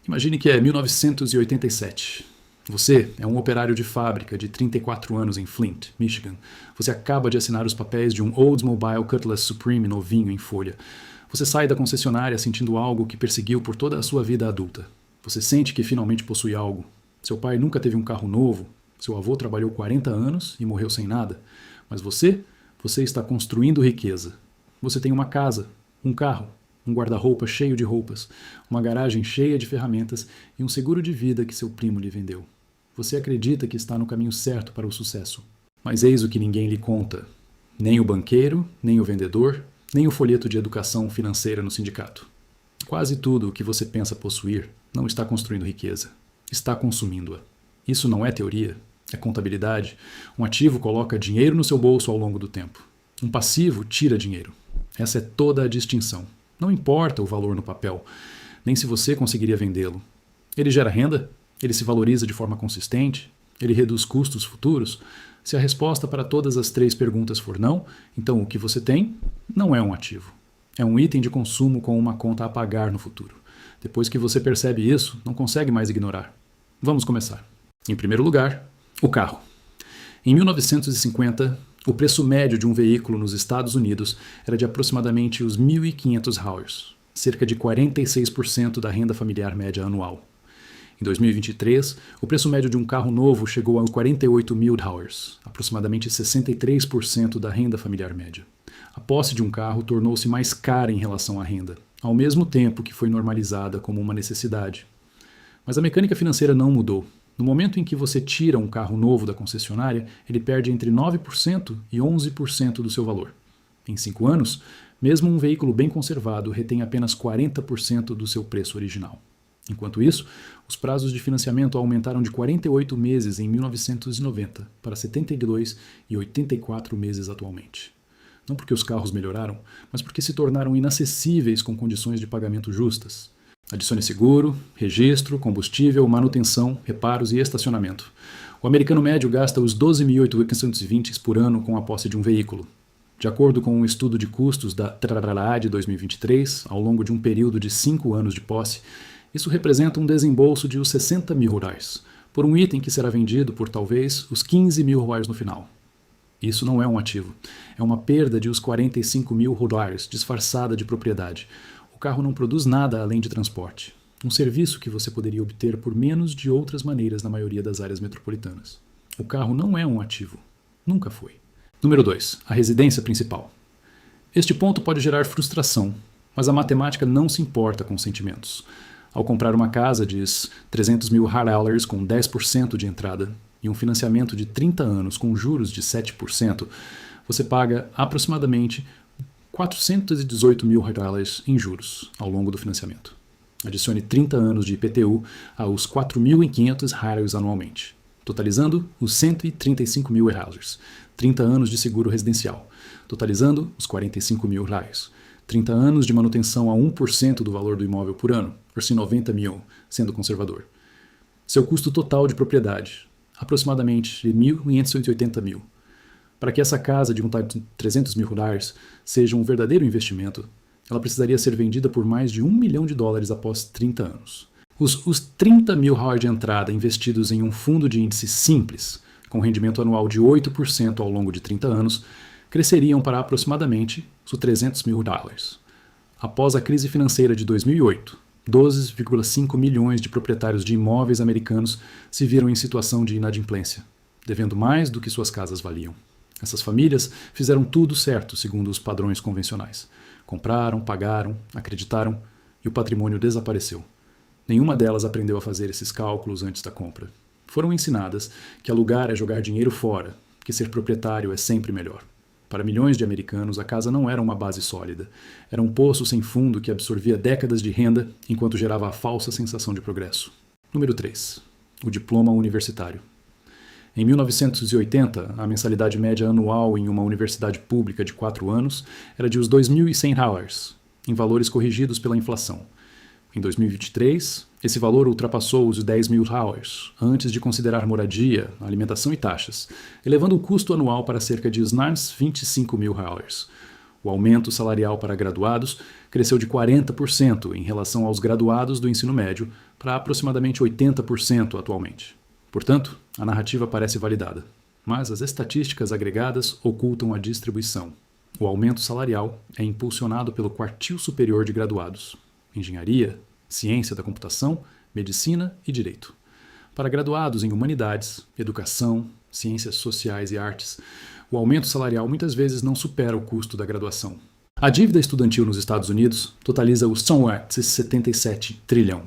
Imagine que é 1987. Você é um operário de fábrica de 34 anos em Flint, Michigan. Você acaba de assinar os papéis de um Oldsmobile Cutlass Supreme novinho em folha. Você sai da concessionária sentindo algo que perseguiu por toda a sua vida adulta. Você sente que finalmente possui algo. Seu pai nunca teve um carro novo. Seu avô trabalhou 40 anos e morreu sem nada. Mas você está construindo riqueza. Você tem uma casa, um carro, um guarda-roupa cheio de roupas, uma garagem cheia de ferramentas e um seguro de vida que seu primo lhe vendeu. Você acredita que está no caminho certo para o sucesso. Mas eis o que ninguém lhe conta. Nem o banqueiro, nem o vendedor, nem o folheto de educação financeira no sindicato. Quase tudo o que você pensa possuir não está construindo riqueza. Está consumindo-a. Isso não é teoria, é contabilidade. Um ativo coloca dinheiro no seu bolso ao longo do tempo. Um passivo tira dinheiro. Essa é toda a distinção. Não importa o valor no papel, nem se você conseguiria vendê-lo. Ele gera renda? Ele se valoriza de forma consistente? Ele reduz custos futuros? Se a resposta para todas as três perguntas for não, então o que você tem não é um ativo. É um item de consumo com uma conta a pagar no futuro. Depois que você percebe isso, não consegue mais ignorar. Vamos começar. Em primeiro lugar, o carro. Em 1950, o preço médio de um veículo nos Estados Unidos era de aproximadamente os 1.500 hours, cerca de 46% da renda familiar média anual. Em 2023, o preço médio de um carro novo chegou a 48 mil hours, aproximadamente 63% da renda familiar média. A posse de um carro tornou-se mais cara em relação à renda, ao mesmo tempo que foi normalizada como uma necessidade. Mas a mecânica financeira não mudou. No momento em que você tira um carro novo da concessionária, ele perde entre 9% e 11% do seu valor. Em 5 anos, mesmo um veículo bem conservado retém apenas 40% do seu preço original. Enquanto isso, os prazos de financiamento aumentaram de 48 meses em 1990 para 72 e 84 meses atualmente. Não porque os carros melhoraram, mas porque se tornaram inacessíveis com condições de pagamento justas. Adicione seguro, registro, combustível, manutenção, reparos e estacionamento. O americano médio gasta os 12.820 por ano com a posse de um veículo. De acordo com um estudo de custos da Trarará de 2023, ao longo de um período de 5 anos de posse, isso representa um desembolso de uns 60 mil reais, por um item que será vendido por talvez os 15 mil reais no final. Isso não é um ativo. É uma perda de uns 45 mil reais disfarçada de propriedade. O carro não produz nada além de transporte. Um serviço que você poderia obter por menos de outras maneiras na maioria das áreas metropolitanas. O carro não é um ativo. Nunca foi. Número 2. A residência principal. Este ponto pode gerar frustração, mas a matemática não se importa com sentimentos. Ao comprar uma casa de 300 mil dollars com 10% de entrada e um financiamento de 30 anos com juros de 7%, você paga aproximadamente 418 mil dollars em juros ao longo do financiamento. Adicione 30 anos de IPTU aos 4.500 dollars anualmente, totalizando os 135 mil dollars. 30 anos de seguro residencial, totalizando os 45 mil dollars. 30 anos de manutenção a 1% do valor do imóvel por ano, por si 90 mil, sendo conservador. Seu custo total de propriedade, aproximadamente 1.580 mil. Para que essa casa de 300 mil dollars seja um verdadeiro investimento, ela precisaria ser vendida por mais de $1 milhão após 30 anos. Os 30 mil dollars de entrada investidos em um fundo de índice simples, com rendimento anual de 8% ao longo de 30 anos, cresceriam para aproximadamente os 300 mil dollars. Após a crise financeira de 2008, 12,5 milhões de proprietários de imóveis americanos se viram em situação de inadimplência, devendo mais do que suas casas valiam. Essas famílias fizeram tudo certo segundo os padrões convencionais. Compraram, pagaram, acreditaram e o patrimônio desapareceu. Nenhuma delas aprendeu a fazer esses cálculos antes da compra. Foram ensinadas que alugar é jogar dinheiro fora, que ser proprietário é sempre melhor. Para milhões de americanos, a casa não era uma base sólida. Era um poço sem fundo que absorvia décadas de renda enquanto gerava a falsa sensação de progresso. Número 3. O diploma universitário. Em 1980, a mensalidade média anual em uma universidade pública de 4 anos era de uns 2.100 dollars, em valores corrigidos pela inflação. Em 2023, esse valor ultrapassou os 10 mil dollars, antes de considerar moradia, alimentação e taxas, elevando o custo anual para cerca de uns 25 mil dollars. O aumento salarial para graduados cresceu de 40% em relação aos graduados do ensino médio, para aproximadamente 80% atualmente. Portanto, a narrativa parece validada, mas as estatísticas agregadas ocultam a distribuição. O aumento salarial é impulsionado pelo quartil superior de graduados: engenharia, ciência da computação, medicina e direito. Para graduados em humanidades, educação, ciências sociais e artes, o aumento salarial muitas vezes não supera o custo da graduação. A dívida estudantil nos Estados Unidos totaliza os 77 trilhão.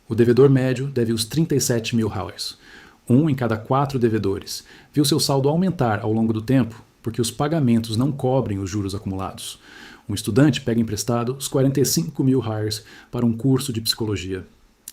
O devedor médio deve os 37 mil dólares. 1 em cada 4 devedores viu seu saldo aumentar ao longo do tempo porque os pagamentos não cobrem os juros acumulados. Um estudante pega emprestado os 45 mil dólares para um curso de psicologia.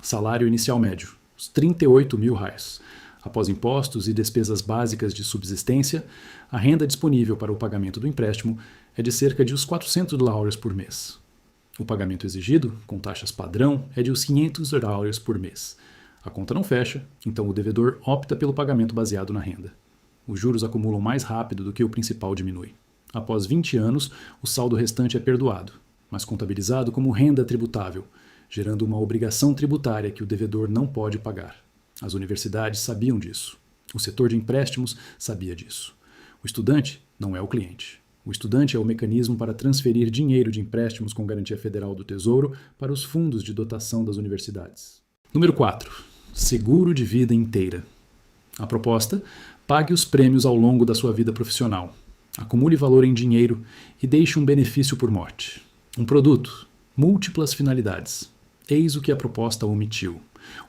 Salário inicial médio: os 38 mil reais. Após impostos e despesas básicas de subsistência, a renda disponível para o pagamento do empréstimo é de cerca de uns 400 dólares por mês. O pagamento exigido, com taxas padrão, é de uns 500 dólares por mês. A conta não fecha, então o devedor opta pelo pagamento baseado na renda. Os juros acumulam mais rápido do que o principal diminui. Após 20 anos, o saldo restante é perdoado, mas contabilizado como renda tributável, gerando uma obrigação tributária que o devedor não pode pagar. As universidades sabiam disso. O setor de empréstimos sabia disso. O estudante não é o cliente. O estudante é o mecanismo para transferir dinheiro de empréstimos com garantia federal do Tesouro para os fundos de dotação das universidades. Número 4. Seguro de vida inteira. A proposta: pague os prêmios ao longo da sua vida profissional. Acumule valor em dinheiro e deixe um benefício por morte. Um produto: múltiplas finalidades. Eis o que a proposta omitiu.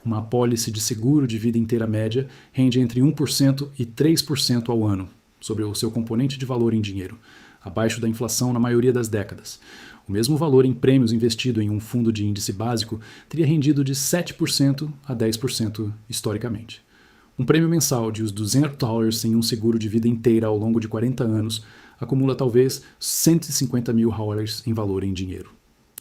Uma apólice de seguro de vida inteira média rende entre 1% e 3% ao ano, sobre o seu componente de valor em dinheiro, abaixo da inflação na maioria das décadas. O mesmo valor em prêmios investido em um fundo de índice básico teria rendido de 7% a 10% historicamente. Um prêmio mensal de uns 200 dólares em um seguro de vida inteira ao longo de 40 anos acumula talvez 150 mil dólares em valor em dinheiro.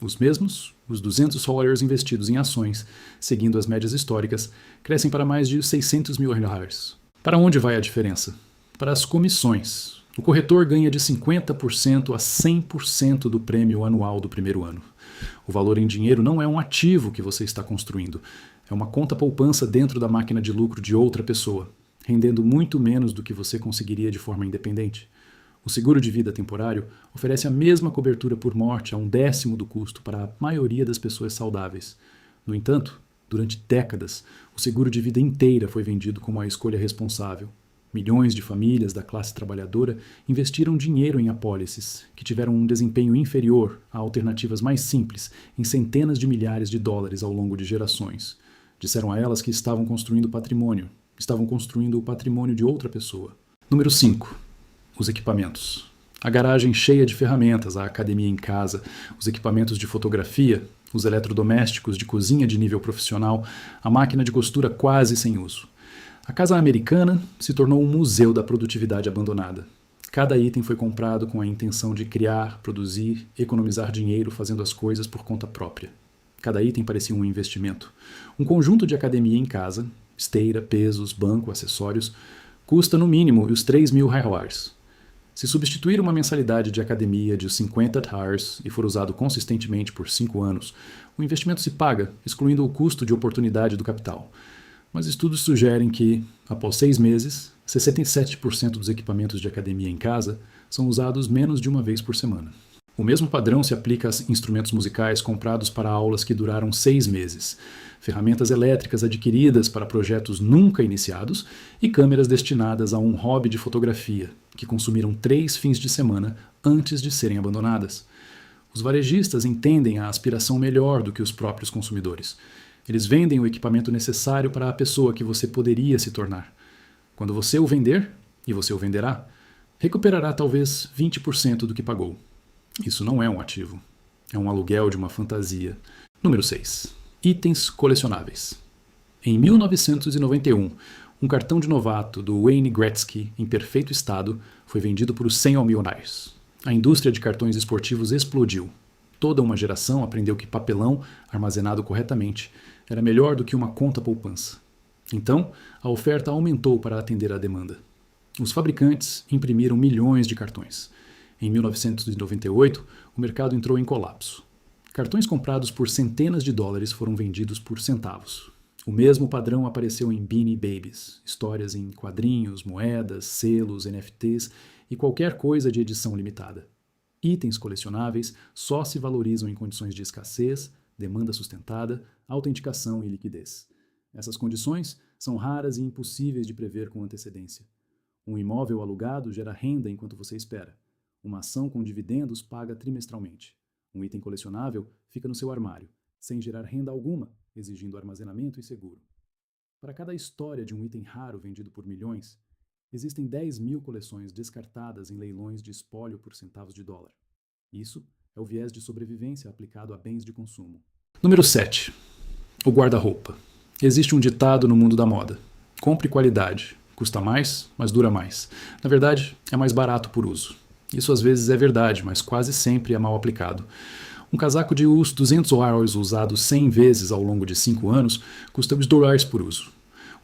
Os mesmos, os 200 dólares investidos em ações, seguindo as médias históricas, crescem para mais de 600 mil dólares. Para onde vai a diferença? Para as comissões. O corretor ganha de 50% a 100% do prêmio anual do primeiro ano. O valor em dinheiro não é um ativo que você está construindo, é uma conta poupança dentro da máquina de lucro de outra pessoa, rendendo muito menos do que você conseguiria de forma independente. O seguro de vida temporário oferece a mesma cobertura por morte a 1/10 do custo para a maioria das pessoas saudáveis. No entanto, durante décadas, o seguro de vida inteira foi vendido como a escolha responsável. Milhões de famílias da classe trabalhadora investiram dinheiro em apólices, que tiveram um desempenho inferior a alternativas mais simples, em centenas de milhares de dólares ao longo de gerações. Disseram a elas que estavam construindo patrimônio, estavam construindo o patrimônio de outra pessoa. Número 5. Os equipamentos. A garagem cheia de ferramentas, a academia em casa, os equipamentos de fotografia, os eletrodomésticos de cozinha de nível profissional, a máquina de costura quase sem uso. A casa americana se tornou um museu da produtividade abandonada. Cada item foi comprado com a intenção de criar, produzir, economizar dinheiro fazendo as coisas por conta própria. Cada item parecia um investimento. Um conjunto de academia em casa, esteira, pesos, banco, acessórios, custa no mínimo os 3 mil dólares. Se substituir uma mensalidade de academia de 50 dólares e for usado consistentemente por 5 anos, o investimento se paga, excluindo o custo de oportunidade do capital. Mas estudos sugerem que, após 6 meses, 67% dos equipamentos de academia em casa são usados menos de uma vez por semana. O mesmo padrão se aplica a instrumentos musicais comprados para aulas que duraram 6 meses, ferramentas elétricas adquiridas para projetos nunca iniciados e câmeras destinadas a um hobby de fotografia, que consumiram 3 fins de semana antes de serem abandonadas. Os varejistas entendem a aspiração melhor do que os próprios consumidores. Eles vendem o equipamento necessário para a pessoa que você poderia se tornar. Quando você o vender, e você o venderá, recuperará talvez 20% do que pagou. Isso não é um ativo. É um aluguel de uma fantasia. Número 6. Itens colecionáveis. Em 1991, um cartão de novato do Wayne Gretzky, em perfeito estado, foi vendido por $100 mil. A indústria de cartões esportivos explodiu. Toda uma geração aprendeu que papelão, armazenado corretamente, era melhor do que uma conta poupança. Então, a oferta aumentou para atender à demanda. Os fabricantes imprimiram milhões de cartões. Em 1998, o mercado entrou em colapso. Cartões comprados por centenas de dólares foram vendidos por centavos. O mesmo padrão apareceu em Beanie Babies, histórias em quadrinhos, moedas, selos, NFTs e qualquer coisa de edição limitada. Itens colecionáveis só se valorizam em condições de escassez, demanda sustentada, autenticação e liquidez. Essas condições são raras e impossíveis de prever com antecedência. Um imóvel alugado gera renda enquanto você espera. Uma ação com dividendos paga trimestralmente. Um item colecionável fica no seu armário, sem gerar renda alguma, exigindo armazenamento e seguro. Para cada história de um item raro vendido por milhões, existem 10.000 coleções descartadas em leilões de espólio por centavos de dólar. Isso é o viés de sobrevivência aplicado a bens de consumo. Número 7. O guarda-roupa. Existe um ditado no mundo da moda. Compre qualidade. Custa mais, mas dura mais. Na verdade, é mais barato por uso. Isso às vezes é verdade, mas quase sempre é mal aplicado. Um casaco de US $200 usado 100 vezes ao longo de 5 anos custa os $2 por uso.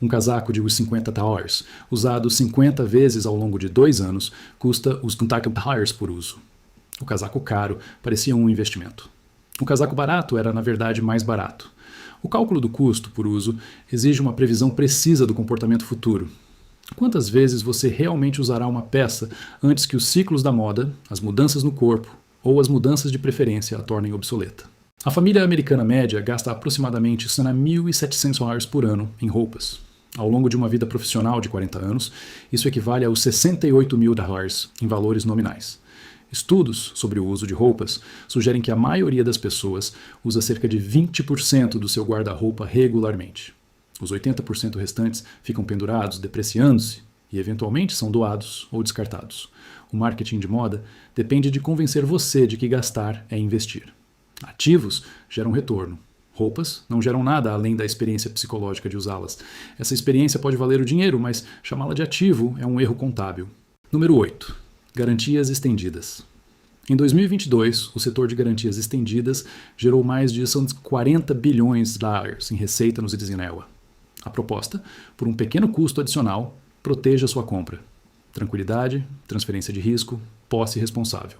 Um casaco de US $50 usado 50 vezes ao longo de 2 anos custa os $50 por uso. O casaco caro parecia um investimento. O casaco barato era, na verdade, mais barato. O cálculo do custo por uso exige uma previsão precisa do comportamento futuro. Quantas vezes você realmente usará uma peça antes que os ciclos da moda, as mudanças no corpo ou as mudanças de preferência a tornem obsoleta? A família americana média gasta aproximadamente $1.700 por ano em roupas. Ao longo de uma vida profissional de 40 anos, isso equivale aos $68.000 em valores nominais. Estudos sobre o uso de roupas sugerem que a maioria das pessoas usa cerca de 20% do seu guarda-roupa regularmente. Os 80% restantes ficam pendurados, depreciando-se e, eventualmente, são doados ou descartados. O marketing de moda depende de convencer você de que gastar é investir. Ativos geram retorno. Roupas não geram nada além da experiência psicológica de usá-las. Essa experiência pode valer o dinheiro, mas chamá-la de ativo é um erro contábil. Número 8. Garantias estendidas. Em 2022, o setor de garantias estendidas gerou mais de 40 bilhões de dólares em receita nos Estados Unidos. A proposta, por um pequeno custo adicional, proteja sua compra. Tranquilidade, transferência de risco, posse responsável.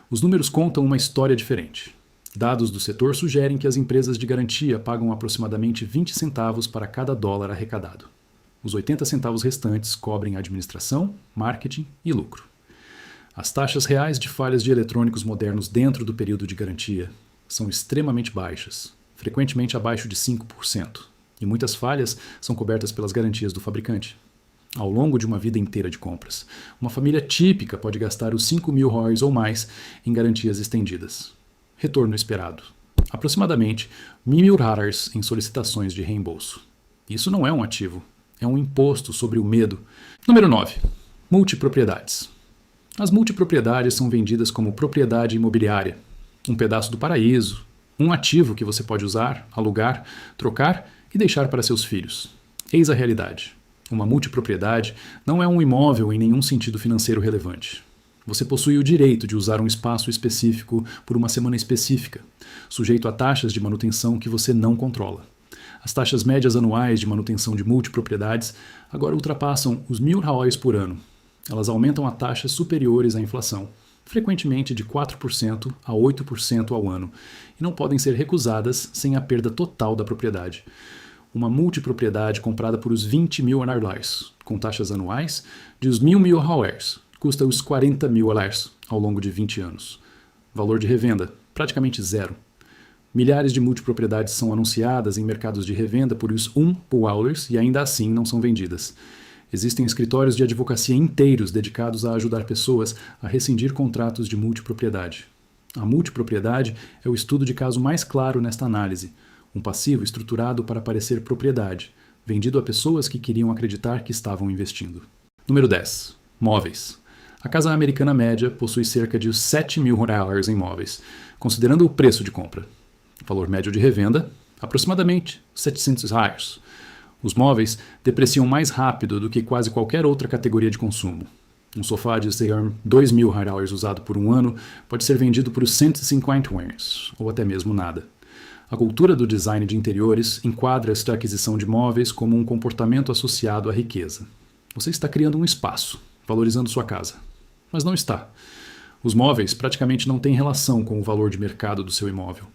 Os números contam uma história diferente. Dados do setor sugerem que as empresas de garantia pagam aproximadamente 20 centavos para cada dólar arrecadado. Os 80 centavos restantes cobrem administração, marketing e lucro. As taxas reais de falhas de eletrônicos modernos dentro do período de garantia são extremamente baixas, frequentemente abaixo de 5%, e muitas falhas são cobertas pelas garantias do fabricante. Ao longo de uma vida inteira de compras, uma família típica pode gastar os $5.000 ou mais em garantias estendidas. Retorno esperado: aproximadamente $1.000 em solicitações de reembolso. Isso não é um ativo, é um imposto sobre o medo. Número 9. Multipropriedades. As multipropriedades são vendidas como propriedade imobiliária, um pedaço do paraíso, um ativo que você pode usar, alugar, trocar e deixar para seus filhos. Eis a realidade. Uma multipropriedade não é um imóvel em nenhum sentido financeiro relevante. Você possui o direito de usar um espaço específico por uma semana específica, sujeito a taxas de manutenção que você não controla. As taxas médias anuais de manutenção de multipropriedades agora ultrapassam os $1.000 por ano. Elas aumentam a taxas superiores à inflação, frequentemente de 4% a 8% ao ano, e não podem ser recusadas sem a perda total da propriedade. Uma multipropriedade comprada por os $20.000, com taxas anuais de os $1.000, custa os $40.000 ao longo de 20 anos. Valor de revenda, praticamente zero. Milhares de multipropriedades são anunciadas em mercados de revenda por os $1 e ainda assim não são vendidas. Existem escritórios de advocacia inteiros dedicados a ajudar pessoas a rescindir contratos de multipropriedade. A multipropriedade é o estudo de caso mais claro nesta análise, um passivo estruturado para parecer propriedade, vendido a pessoas que queriam acreditar que estavam investindo. Número 10. Móveis. A casa americana média possui cerca de $7.000 em móveis, considerando o preço de compra. Valor médio de revenda, aproximadamente $700. Os móveis depreciam mais rápido do que quase qualquer outra categoria de consumo. Um sofá de $2.000 usado por um ano pode ser vendido por $150, ou até mesmo nada. A cultura do design de interiores enquadra esta aquisição de móveis como um comportamento associado à riqueza. Você está criando um espaço, valorizando sua casa. Mas não está. Os móveis praticamente não têm relação com o valor de mercado do seu imóvel.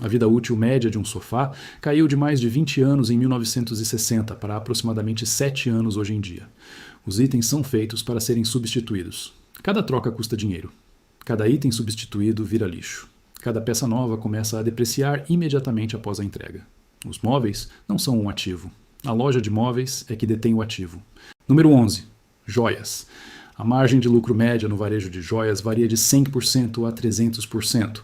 A vida útil média de um sofá caiu de mais de 20 anos em 1960 para aproximadamente 7 anos hoje em dia. Os itens são feitos para serem substituídos. Cada troca custa dinheiro. Cada item substituído vira lixo. Cada peça nova começa a depreciar imediatamente após a entrega. Os móveis não são um ativo. A loja de móveis é que detém o ativo. Número 11. Joias. A margem de lucro média no varejo de joias varia de 100% a 300%.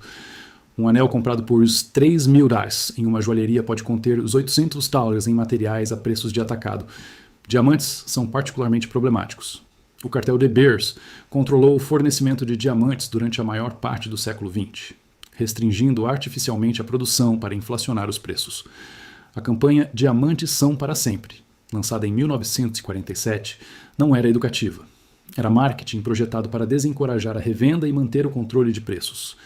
Um anel comprado por $3.000 em uma joalheria pode conter os $800 em materiais a preços de atacado. Diamantes são particularmente problemáticos. O cartel De Beers controlou o fornecimento de diamantes durante a maior parte do século XX, restringindo artificialmente a produção para inflacionar os preços. A campanha Diamantes são para sempre, lançada em 1947, não era educativa. Era marketing projetado para desencorajar a revenda e manter o controle de preços.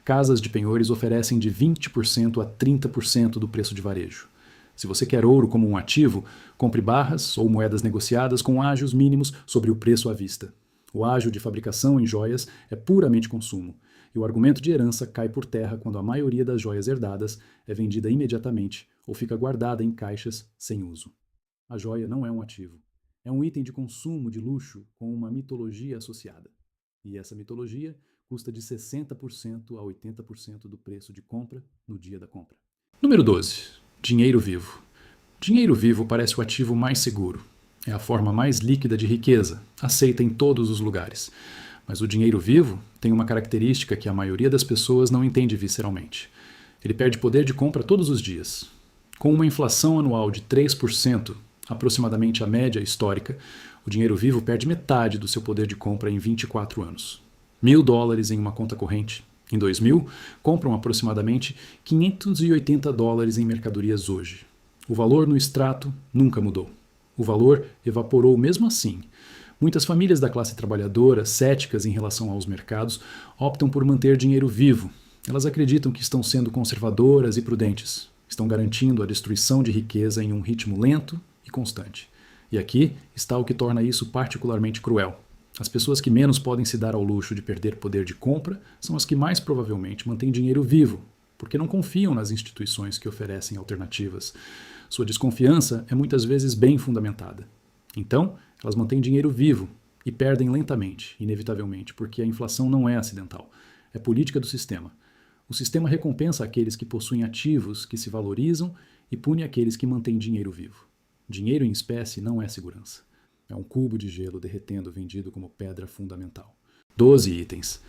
Casas de penhores oferecem de 20% a 30% do preço de varejo. Se você quer ouro como um ativo, compre barras ou moedas negociadas com ágios mínimos sobre o preço à vista. O ágio de fabricação em joias é puramente consumo, e o argumento de herança cai por terra quando a maioria das joias herdadas é vendida imediatamente ou fica guardada em caixas sem uso. A joia não é um ativo. É um item de consumo de luxo com uma mitologia associada. E essa mitologia custa de 60% a 80% do preço de compra no dia da compra. Número 12. Dinheiro vivo. Dinheiro vivo parece o ativo mais seguro. É a forma mais líquida de riqueza, aceita em todos os lugares. Mas o dinheiro vivo tem uma característica que a maioria das pessoas não entende visceralmente. Ele perde poder de compra todos os dias. Com uma inflação anual de 3%, aproximadamente a média histórica, o dinheiro vivo perde metade do seu poder de compra em 24 anos. $1.000 em uma conta corrente. Em 2000, compram aproximadamente $580 em mercadorias hoje. O valor no extrato nunca mudou. O valor evaporou mesmo assim. Muitas famílias da classe trabalhadora, céticas em relação aos mercados, optam por manter dinheiro vivo. Elas acreditam que estão sendo conservadoras e prudentes. Estão garantindo a destruição de riqueza em um ritmo lento e constante. E aqui está o que torna isso particularmente cruel. As pessoas que menos podem se dar ao luxo de perder poder de compra são as que mais provavelmente mantêm dinheiro vivo, porque não confiam nas instituições que oferecem alternativas. Sua desconfiança é muitas vezes bem fundamentada. Então, elas mantêm dinheiro vivo e perdem lentamente, inevitavelmente, porque a inflação não é acidental. É política do sistema. O sistema recompensa aqueles que possuem ativos que se valorizam e pune aqueles que mantêm dinheiro vivo. Dinheiro em espécie não é segurança. É um cubo de gelo derretendo vendido como pedra fundamental. 12 itens.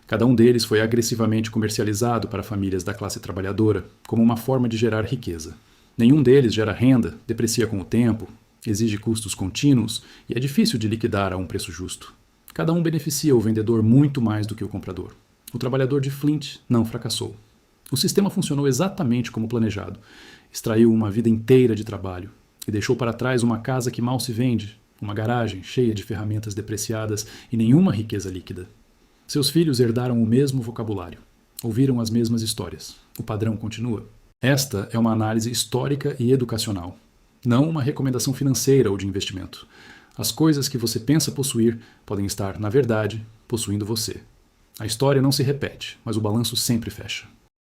Cada um deles foi agressivamente comercializado para famílias da classe trabalhadora como uma forma de gerar riqueza. Nenhum deles gera renda, deprecia com o tempo, exige custos contínuos e é difícil de liquidar a um preço justo. Cada um beneficia o vendedor muito mais do que o comprador. O trabalhador de Flint não fracassou. O sistema funcionou exatamente como planejado. Extraiu uma vida inteira de trabalho e deixou para trás uma casa que mal se vende, uma garagem cheia de ferramentas depreciadas e nenhuma riqueza líquida. Seus filhos herdaram o mesmo vocabulário, ouviram as mesmas histórias. O padrão continua. Esta é uma análise histórica e educacional, não uma recomendação financeira ou de investimento. As coisas que você pensa possuir podem estar, na verdade, possuindo você. A história não se repete, mas o balanço sempre fecha.